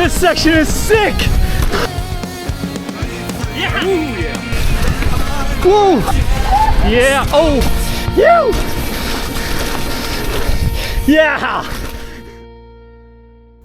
This section is sick! Yeah! Ooh, yeah! Woo! Yeah! Oh! You! Yeah!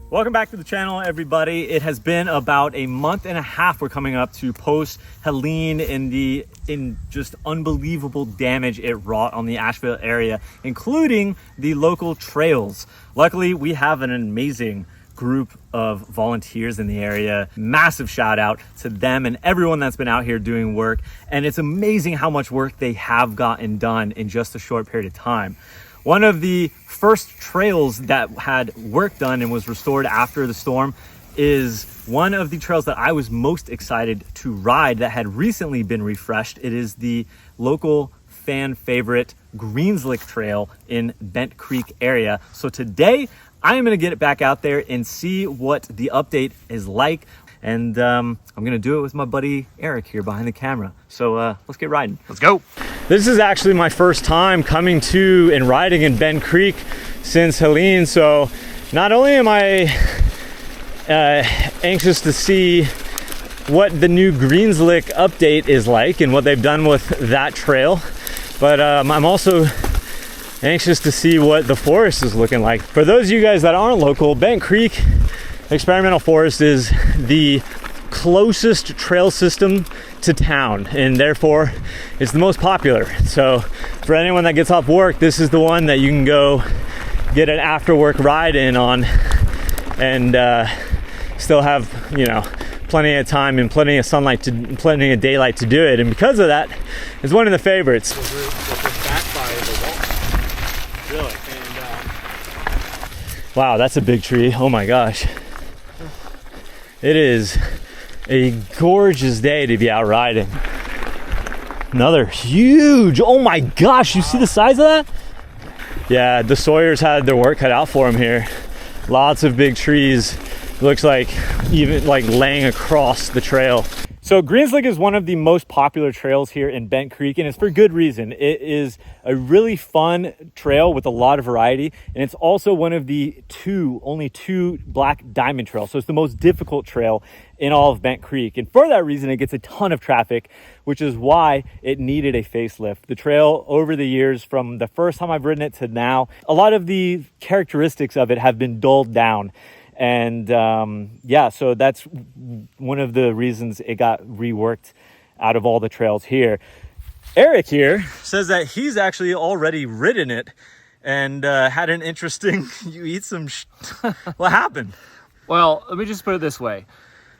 Welcome back to the channel, everybody. It has been about a month and a half we're coming up to post Helene in just unbelievable damage it wrought on the Asheville area, including the local trails. Luckily, we have an amazing group of volunteers in the area. Massive shout out to them and everyone that's been out here doing work. And it's amazing how much work they have gotten done in just a short period of time. One of the first trails that had work done and was restored after the storm is one of the trails that I was most excited to ride that had recently been refreshed. It is the local fan favorite Greenslick Trail in Bent Creek area. So today I am going to get it back out there and see what the update is like. And I'm going to do it with my buddy Eric here behind the camera. So let's get riding. Let's go. This is actually my first time coming to and riding in Bent Creek since Helene. So not only am I anxious to see what the new Greenslick update is like and what they've done with that trail, but I'm also anxious to see what the forest is looking like. For those of you guys that aren't local, Bent Creek Experimental Forest is the closest trail system to town, and therefore it's the most popular. So for anyone that gets off work, this is the one that you can go get an after work ride in on and still have, you know, plenty of time and plenty of sunlight to plenty of daylight to do it. And because of that, it's one of the favorites. Really? And, wow, that's a big tree. Oh my gosh. It is a gorgeous day to be out riding. Another huge, oh my gosh, you see the size of that? Yeah, the Sawyers had their work cut out for them here. Lots of big trees. Looks like even like laying across the trail. So Greenslick is one of the most popular trails here in Bent Creek, and it's for good reason. It is a really fun trail with a lot of variety, and it's also one of the only two black diamond trails. So it's the most difficult trail in all of Bent Creek. And for that reason, it gets a ton of traffic, which is why it needed a facelift. The trail over the years, from the first time I've ridden it to now, a lot of the characteristics of it have been dulled down. And yeah, so that's one of the reasons it got reworked out of all the trails here. Eric here says that he's actually already ridden it and had an interesting, what happened? Well, let me just put it this way.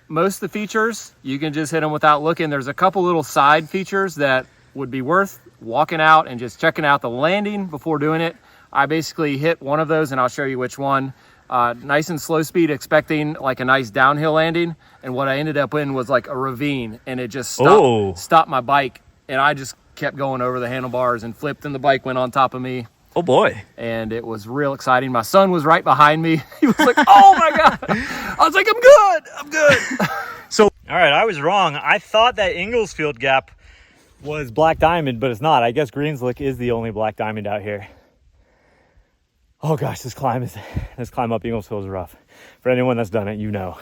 Most of the features, you can just hit them without looking. There's a couple little side features that would be worth walking out and just checking out the landing before doing it. I basically hit one of those, and I'll show you which one. Nice and slow speed, expecting like a nice downhill landing, and what I ended up in was like a ravine, and it just stopped my bike, and I just kept going over the handlebars and flipped, and the bike went on top of me. Oh boy. And it was real exciting. My son was right behind me. He was like, oh my God. I was like, I'm good. So, all right, I was wrong. I thought that Inglesfield Gap was black diamond, but it's not. I guess Greenslick is the only black diamond out here. Oh gosh, this climb up Inglesfield is rough. For anyone that's done it, you know.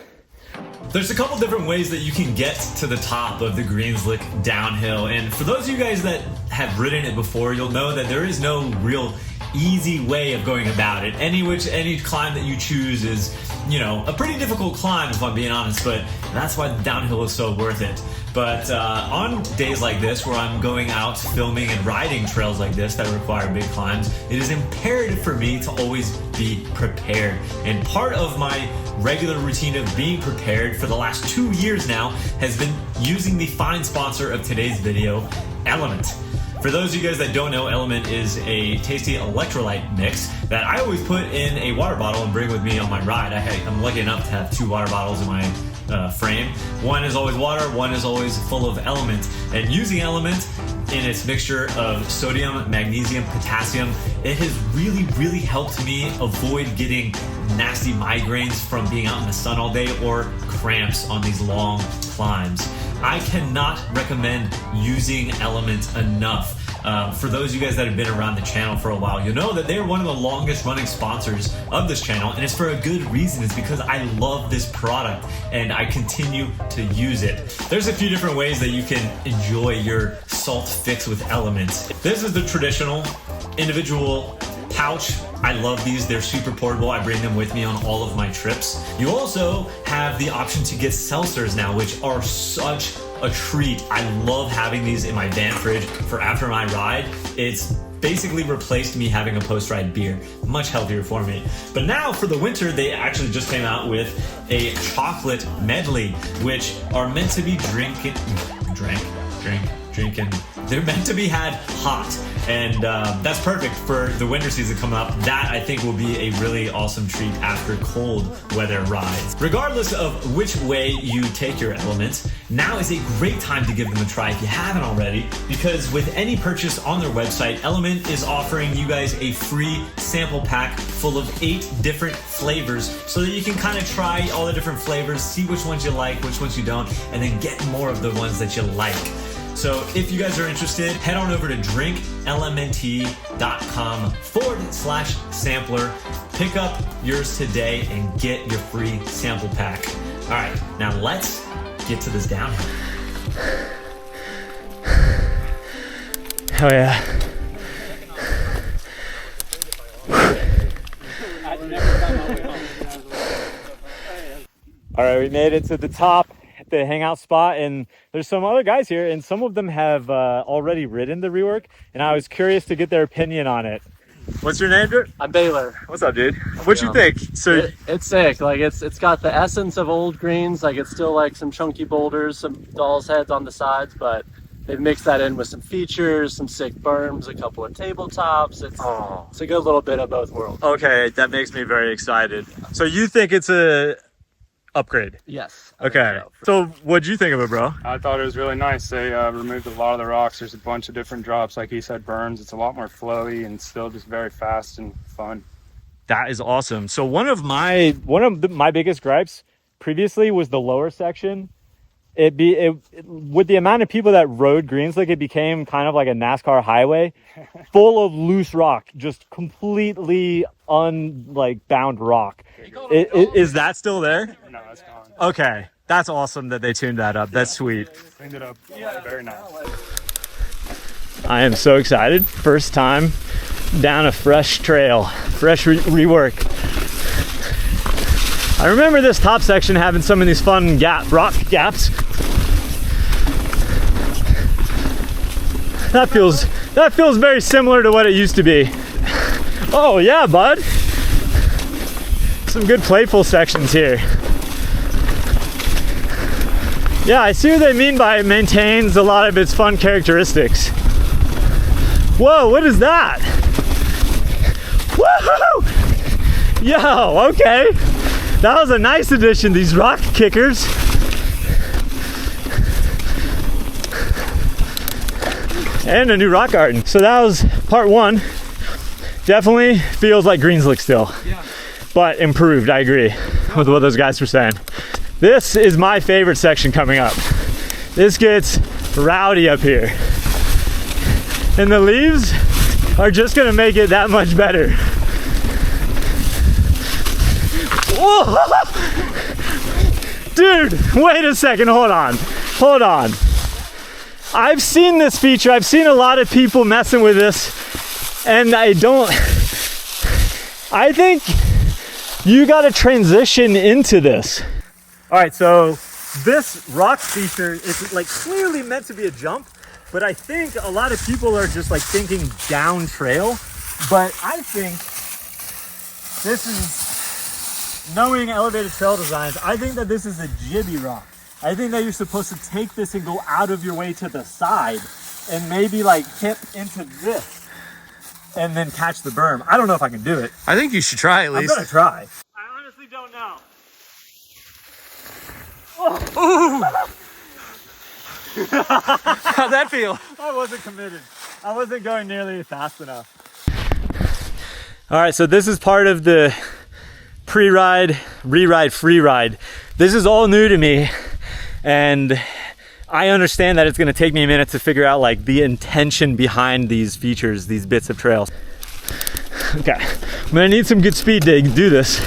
There's a couple different ways that you can get to the top of the Greenslick downhill, and for those of you guys that have ridden it before, you'll know that there is no real easy way of going about it. Any climb that you choose is, you know, a pretty difficult climb if I'm being honest, but that's why the downhill is so worth it. But on days like this where I'm going out filming and riding trails like this that require big climbs, it is imperative for me to always be prepared. And part of my regular routine of being prepared for the last 2 years now has been using the fine sponsor of today's video, Element. For those of you guys that don't know, Element is a tasty electrolyte mix that I always put in a water bottle and bring with me on my ride. I'm lucky enough to have 2 water bottles in my frame. One is always water, one is always full of Element. And using Element in its mixture of sodium, magnesium, potassium, it has really helped me avoid getting nasty migraines from being out in the sun all day or cramps on these long climbs. I cannot recommend using Element enough. For those of you guys that have been around the channel for a while, you know that they're one of the longest running sponsors of this channel, and it's for a good reason. It's because I love this product and I continue to use it. There's a few different ways that you can enjoy your salt fix with Element. This is the traditional individual pouch. I love these. They're super portable. I bring them with me on all of my trips. You also have the option to get seltzers now, which are such a treat. I love having these in my van fridge for after my ride. It's basically replaced me having a post-ride beer. Much healthier for me. But now for the winter, they actually just came out with a chocolate medley, which are meant to be drinking. They're meant to be had hot, and that's perfect for the winter season coming up. That I think will be a really awesome treat after cold weather rides. Regardless of which way you take your Elements, now is a great time to give them a try if you haven't already, because with any purchase on their website, Element is offering you guys a free sample pack full of 8 different flavors so that you can kind of try all the different flavors, see which ones you like, which ones you don't, and then get more of the ones that you like. So if you guys are interested, head on over to drinklmnt.com/sampler. Pick up yours today and get your free sample pack. All right, now let's get to this downhill. Oh yeah. All right, we made it to the top, the hangout spot, and there's some other guys here, and some of them have already ridden the rework, and I was curious to get their opinion on it. What's your name, dude? I'm Baylor. What's up, dude? What you think? So it's sick. Like it's got the essence of old greens. Like it's still like some chunky boulders, some doll's heads on the sides, but they've mixed that in with some features, some sick berms, a couple of tabletops. It's a good little bit of both worlds. Okay, that makes me very excited. So you think it's a upgrade? Yes. Okay. So what'd you think of it, bro? I thought it was really nice. They removed a lot of the rocks. There's a bunch of different drops, like he said, berms. It's a lot more flowy and still just very fast and fun. That is awesome. So one of my biggest gripes previously was the lower section. With the amount of people that rode Greenslick, it became kind of like a NASCAR highway, full of loose rock, just completely bound rock. Is that still there? No, that's gone. Okay, that's awesome that they tuned that up. That's sweet. Cleaned it up. Very nice. I am so excited. First time down a fresh trail, fresh rework. I remember this top section having some of these fun rock gaps. That feels very similar to what it used to be. Oh yeah, bud. Some good playful sections here. Yeah, I see what they mean by it maintains a lot of its fun characteristics. Whoa, what is that? Woohoo! Yo, okay. That was a nice addition, these rock kickers. And a new rock garden. So that was part 1. Definitely feels like Greenslick still. Yeah. But improved, I agree with what those guys were saying. This is my favorite section coming up. This gets rowdy up here. And the leaves are just gonna make it that much better. Whoa! Dude, wait a second, hold on. I've seen this feature, I've seen a lot of people messing with this, and I think you gotta transition into this. All right, so this rock feature is clearly meant to be a jump, but I think a lot of people are just thinking down trail, but I think this is, knowing elevated trail designs, I think that this is a jibby rock. I think that you're supposed to take this and go out of your way to the side and maybe hip into this and then catch the berm. I don't know if I can do it. I think you should try at least. I'm gonna try. I honestly don't know. Oh. How'd that feel? I wasn't committed. I wasn't going nearly fast enough. All right, so this is part of the pre-ride, re-ride, free ride. This is all new to me, and I understand that it's gonna take me a minute to figure out like the intention behind these features, these bits of trails. Okay, I'm gonna need some good speed to do this.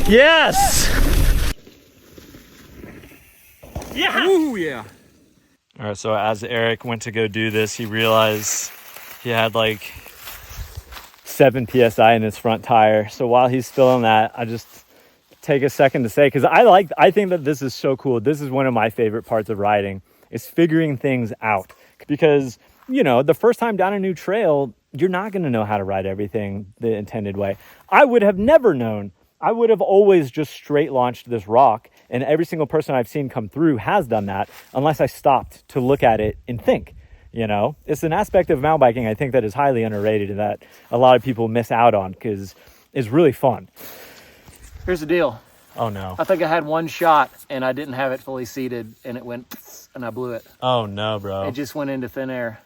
Yes! Yeah! Ooh, yeah. All right, so as Eric went to go do this, he realized he had like 7 PSI in his front tire. So while he's still on that, I just take a second to say, because I think that this is so cool. This is one of my favorite parts of riding, is figuring things out. Because, you know, the first time down a new trail, you're not going to know how to ride everything the intended way. I would have never known. I would have always just straight launched this rock, and every single person I've seen come through has done that, unless I stopped to look at it and think. You know, it's an aspect of mountain biking I think that is highly underrated and that a lot of people miss out on because it's really fun. Here's the deal. Oh no. I think I had one shot and I didn't have it fully seated and it went and I blew it. Oh no, bro. It just went into thin air.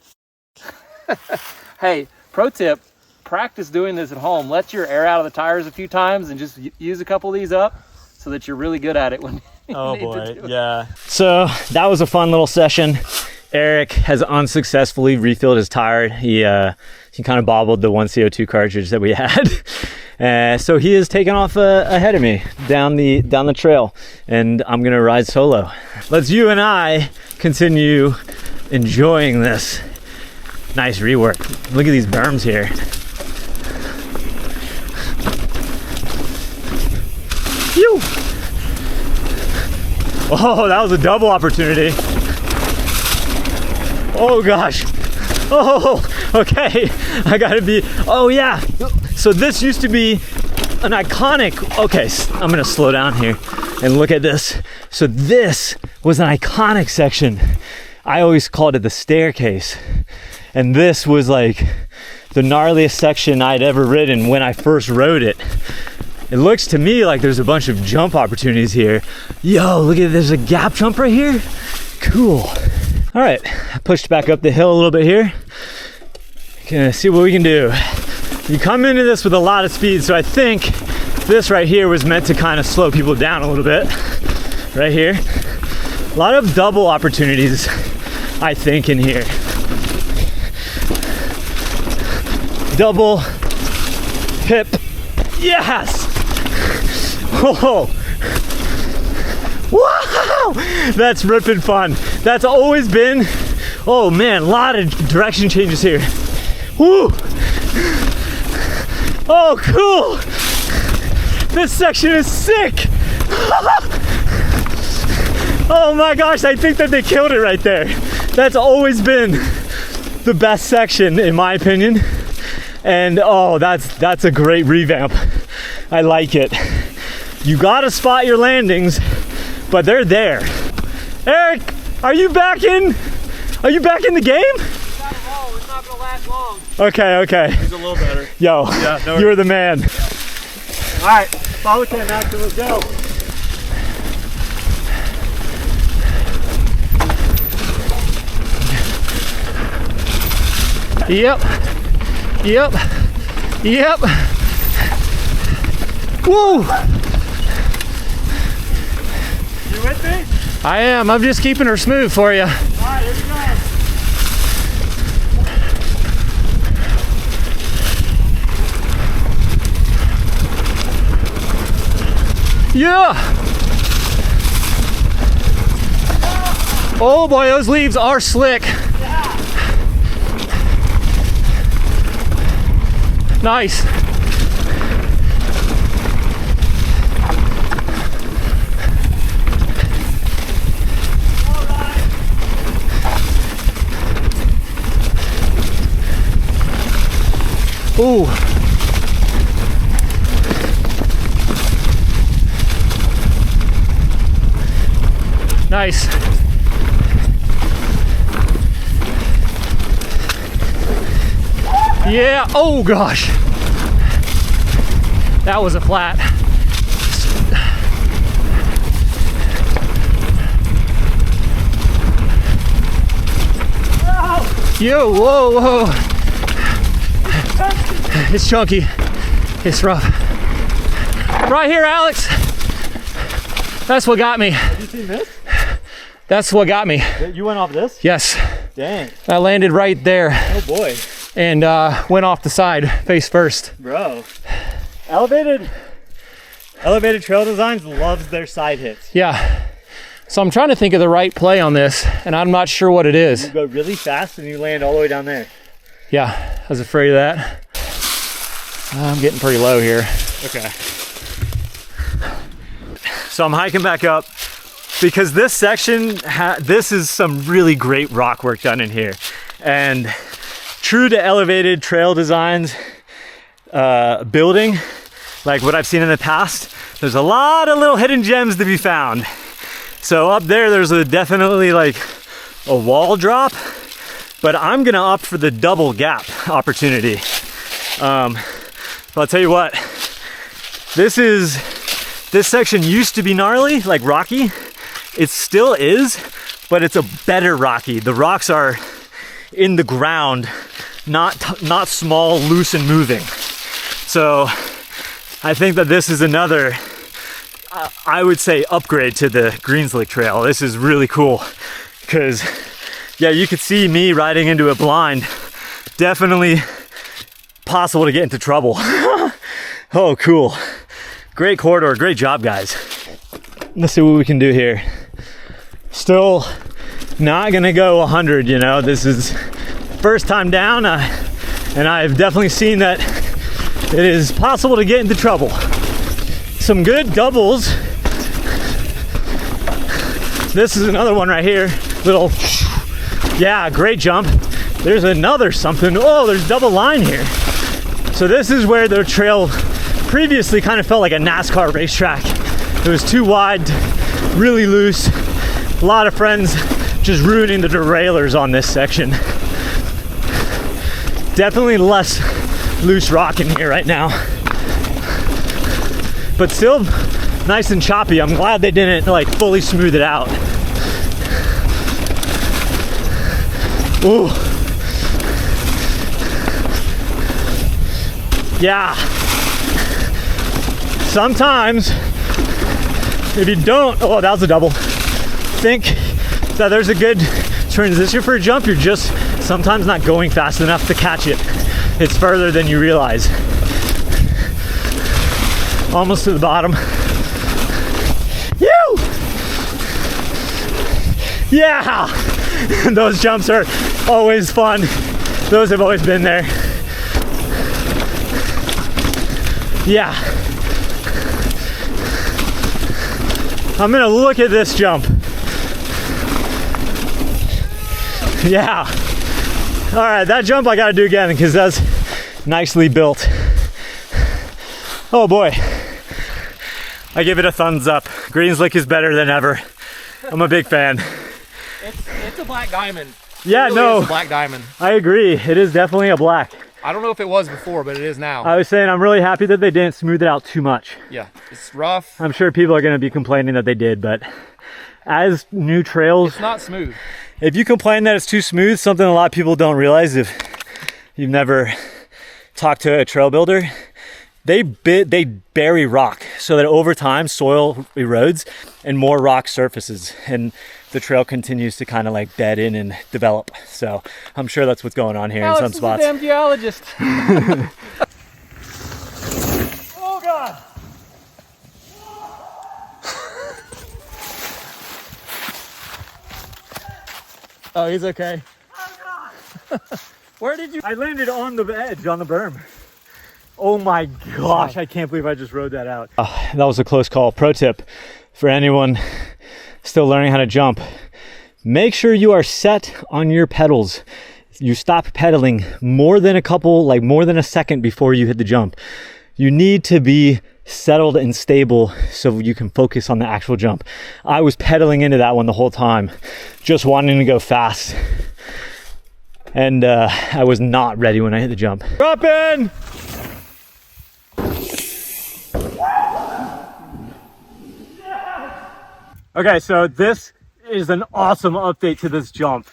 Hey, pro tip, practice doing this at home. Let your air out of the tires a few times and just use a couple of these up so that you're really good at it when you oh need boy, to do it. yeah. So that was a fun little session. Eric has unsuccessfully refilled his tire. He kind of bobbled the one CO2 cartridge that we had. So he is taking off ahead of me down the trail, and I'm gonna ride solo. Let's you and I continue enjoying this nice rework. Look at these berms here. Phew. Oh, that was a double opportunity. Oh gosh. Oh, okay. I gotta be, oh yeah. So this used to be an iconic, okay, I'm gonna slow down here and look at this. So this was an iconic section. I always called it the staircase. And this was like the gnarliest section I'd ever ridden when I first rode it. It looks to me like there's a bunch of jump opportunities here. Yo, look at, there's a gap jump right here. Cool. All right, I pushed back up the hill a little bit here. Gonna see what we can do. You come into this with a lot of speed, so I think this right here was meant to kind of slow people down a little bit. Right here. A lot of double opportunities, I think, in here. Double, hip, yes! Oh, wow! That's ripping fun. That's always been, oh man, a lot of direction changes here. Woo! Oh, cool! This section is sick! Oh my gosh, I think that they killed it right there. That's always been the best section in my opinion. And oh, that's a great revamp. I like it. You gotta spot your landings, but they're there. Eric, are you back in the game? It's not gonna last long. Okay. He's a little better. Yo, Yeah, no, you're the man. Yeah. All right, follow 10 now, let's go. Yep. Woo! You with me? I am. I'm just keeping her smooth for you. All right, here we go. Yeah! Oh boy, those leaves are slick. Nice. Ooh. Nice. Yeah, oh gosh. That was a flat. Yo, whoa. It's chunky. It's rough. Right here, Alex. That's what got me. Have you seen this? That's what got me. You went off this? Yes. Dang. I landed right there Oh boy. and went off the side, face first. Bro. Elevated Trail Designs loves their side hits. Yeah. So I'm trying to think of the right play on this, and I'm not sure what it is. You go really fast and you land all the way down there. Yeah, I was afraid of that. I'm getting pretty low here. Okay. So I'm hiking back up because this section, this is some really great rock work done in here. And true to Elevated Trail Designs building, like what I've seen in the past, there's a lot of little hidden gems to be found. So up there's definitely like a wall drop, but I'm gonna opt for the double gap opportunity. But I'll tell you what, this section used to be gnarly, like rocky. It still is, but it's a better rocky. The rocks are in the ground, not small, loose and moving. So I think that this is another, I would say, upgrade to the Greenslick Trail. This is really cool because, yeah, you could see me riding into it blind. Definitely possible to get into trouble. Oh, cool. Great corridor, great job, guys. Let's see what we can do here. Still not gonna go 100, you know. This is first time down, and I've definitely seen that it is possible to get into trouble. Some good doubles. This is another one right here. Little, yeah, great jump. There's another something. Oh, there's double line here. So this is where the trail previously kind of felt like a NASCAR racetrack. It was too wide, really loose. A lot of friends just ruining the derailleurs on this section. Definitely less loose rock in here right now. But still nice and choppy. I'm glad they didn't like fully smooth it out. Ooh. Yeah. Sometimes, if you don't, oh, that was a double. Think that there's a good transition for a jump. You're just sometimes not going fast enough to catch it. It's further than you realize. Almost to the bottom. You! Yeah! Those jumps are always fun. Those have always been there. Yeah. I'm gonna look at this jump. Yeah. All right, that jump I gotta do again because that's nicely built. Oh boy. I give it a thumbs up. Greenslick is better than ever. I'm a big fan. It's a black diamond. Yeah, It really no. is a black diamond. I agree. It is definitely a black. I don't know if it was before, but it is now. I was saying I'm really happy that they didn't smooth it out too much. Yeah, it's rough. I'm sure people are going to be complaining that they did, but as new trails, It's not smooth. if you complain that it's too smooth, something a lot of people don't realize if you've never talked to a trail builder, they bury rock so that over time soil erodes and more rock surfaces and the trail continues to kind of like bed in and develop. So I'm sure that's what's going on here in some spots. Alex is a damn geologist. Oh God! Oh, he's okay. Where did you? I landed on the edge, on the berm. Oh my gosh, I can't believe I just rode that out. That was a close call. Pro tip for anyone still learning how to jump. Make sure you are set on your pedals. You stop pedaling more than a second before you hit the jump. You need to be settled and stable so you can focus on the actual jump. I was pedaling into that one the whole time, just wanting to go fast. And I was not ready when I hit the jump. Drop in! Okay, so this is an awesome update to this jump.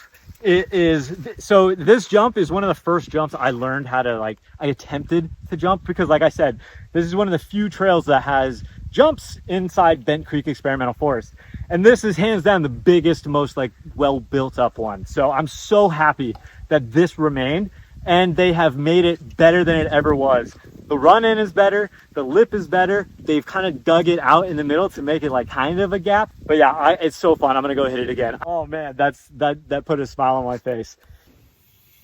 It is. So this jump is one of the first jumps I learned how to, like, I attempted to jump, because like I said, this is one of the few trails that has jumps inside Bent Creek Experimental Forest. And this is hands down the biggest, most like well built up one. So I'm so happy that this remained, and they have made it better than it ever was. The run in is better, the lip is better. They've kind of dug it out in the middle to make it like kind of a gap. But yeah, it's so fun. I'm gonna go hit it again. Oh man, that put a smile on my face.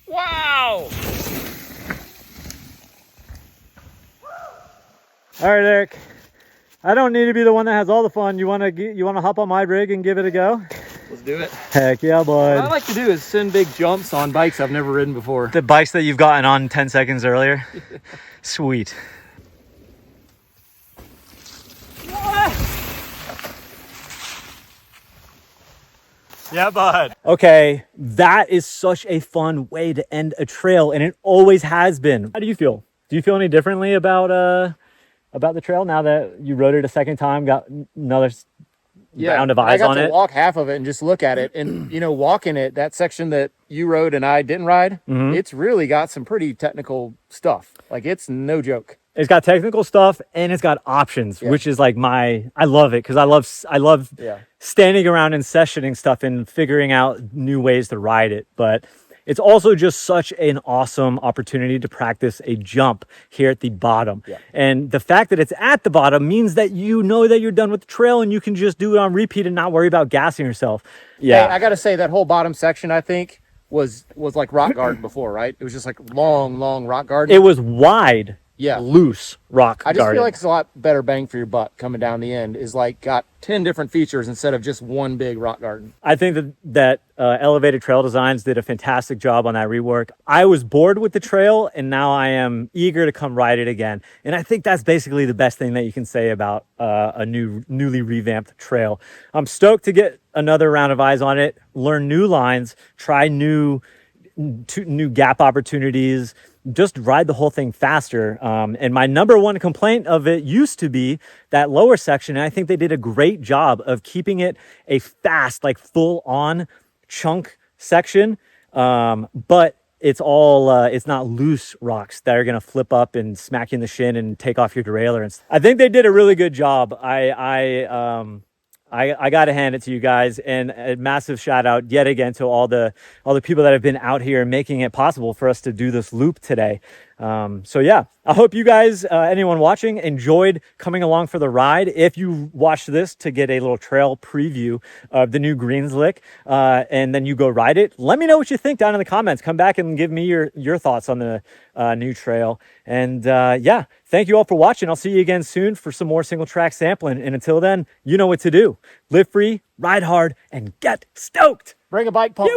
Wow! All right, Eric. I don't need to be the one that has all the fun. You wanna hop on my rig and give it a go? Let's do it. Heck yeah, bud. What I like to do is send big jumps on bikes I've never ridden before. The bikes that you've gotten on 10 seconds earlier? Sweet. Yeah, bud. Okay, that is such a fun way to end a trail, and it always has been. How do you feel? Do you feel any differently about the trail now that you rode it a second time, got another round of eyes on it? I got to walk half of it and just look at it. And, you know, walking it, that section that you rode and I didn't ride, it's really got some pretty technical stuff. Like, it's no joke. It's got technical stuff and it's got options, which is like I love it, because I love standing around and sessioning stuff and figuring out new ways to ride it. But it's also just such an awesome opportunity to practice a jump here at the bottom. And the fact that it's at the bottom means that you know that you're done with the trail and you can just do it on repeat and not worry about gassing yourself. Yeah. Hey, I got to say, that whole bottom section, I think, was like rock garden before, right? It was just like long rock garden. It was wide, loose rock I just garden. feel like it's a lot better bang for your buck coming down the end. Is like got 10 different features instead of just one big rock garden. I think that Elevated Trail Designs did a fantastic job on that rework. I was bored with the trail, and now I am eager to come ride it again. And I think that's basically the best thing that you can say about a newly revamped trail. I'm stoked to get another round of eyes on it, learn new lines, try new gap opportunities, just ride the whole thing faster. And my number one complaint of it used to be that lower section. And I think they did a great job of keeping it a fast, like full on chunk section. But it's all, it's not loose rocks that are going to flip up and smack you in the shin and take off your derailleur. And I think they did a really good job. I got to hand it to you guys, and a massive shout out yet again to all the people that have been out here making it possible for us to do this loop today. So yeah, I hope you guys, anyone watching, enjoyed coming along for the ride. If you watched this to get a little trail preview of the new Greens Lick, and then you go ride it, let me know what you think down in the comments. Come back and give me your thoughts on the new trail. And yeah, thank you all for watching. I'll see you again soon for some more single track sampling. And until then, you know what to do. Live free, ride hard, and get stoked. Bring a bike pump.